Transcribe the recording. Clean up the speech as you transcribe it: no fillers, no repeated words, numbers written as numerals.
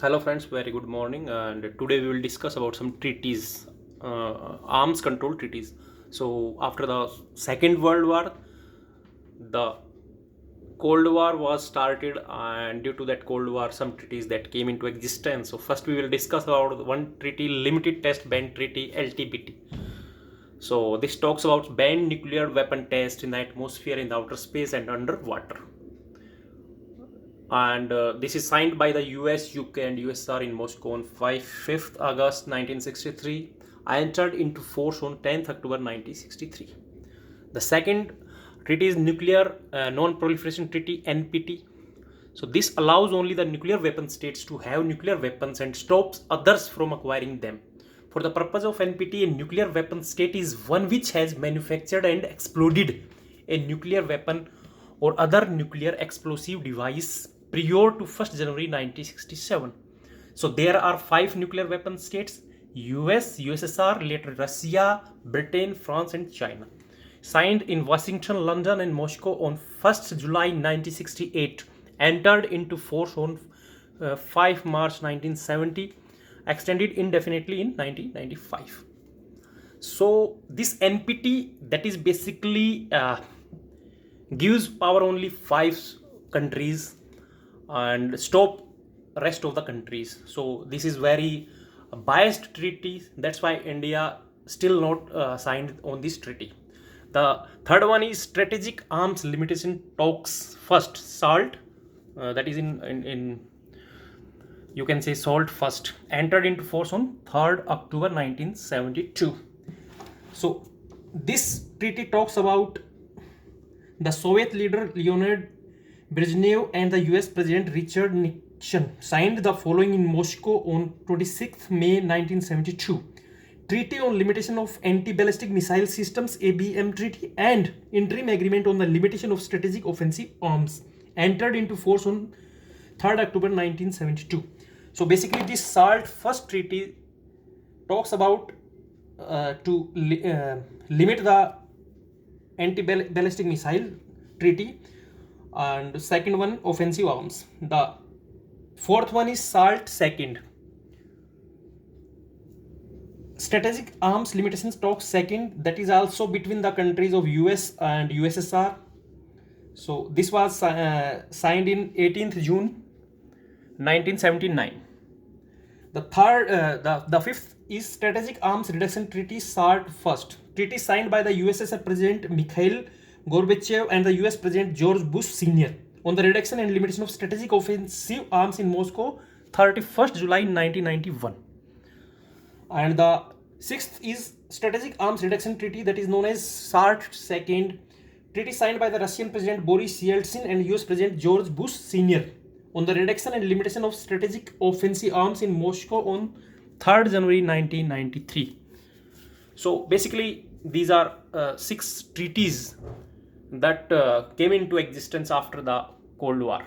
Hello friends, very good morning, and today we will discuss about some treaties, arms control treaties. So after the Second World War, the Cold War was started, and due to that Cold War, some treaties that came into existence. So first we will discuss about one treaty, Limited Test Ban Treaty (LTBT). So this talks about banned nuclear weapon test in the atmosphere, in the outer space, and underwater. And this is signed by the US, UK, and USSR in Moscow on 5th August 1963. Entered into force on 10th October 1963. The second treaty is Nuclear Non-Proliferation Treaty (NPT). So this allows only the nuclear weapon states to have nuclear weapons and stops others from acquiring them. For the purpose of NPT, a nuclear weapon state is one which has manufactured and exploded a nuclear weapon or other nuclear explosive device prior to 1st January 1967. So there are 5 nuclear weapon states: US, USSR, later Russia, Britain, France, and China. Signed in Washington, London, and Moscow on 1st July 1968. Entered into force on 5 March 1970. Extended indefinitely in 1995. So this NPT, that is basically gives power only 5 countries and stop rest of the countries. So this is very biased treaty. That's why India still not signed on this treaty. The third one is strategic arms limitation talks. First, SALT, that is in you can say SALT first, entered into force on 3rd October 1972. So this treaty talks about the Soviet leader Leonid Brezhnev and the US President Richard Nixon signed the following in Moscow on 26th May 1972. Treaty on Limitation of Anti-Ballistic Missile Systems (ABM Treaty) and Interim Agreement on the Limitation of Strategic Offensive Arms entered into force on 3rd October 1972. So basically this SALT first treaty talks about to limit the anti-ballistic missile treaty, and second one offensive arms. The fourth one is SALT second, strategic arms limitations talks second, that is also between the countries of US and USSR. So this was signed in 18th June 1979. The third, the fifth is Strategic Arms Reduction Treaty (SALT) first. Treaty signed by the USSR President Mikhail Gorbachev and the US President George Bush Sr. on the reduction and limitation of strategic offensive arms in Moscow, 31st July 1991. And the sixth is Strategic Arms Reduction Treaty, that is known as SALT second. Treaty signed by the Russian President Boris Yeltsin and US President George Bush Sr. on the reduction and limitation of strategic offensive arms in Moscow on 3rd January 1993. So basically these are 6 treaties that came into existence after the Cold War.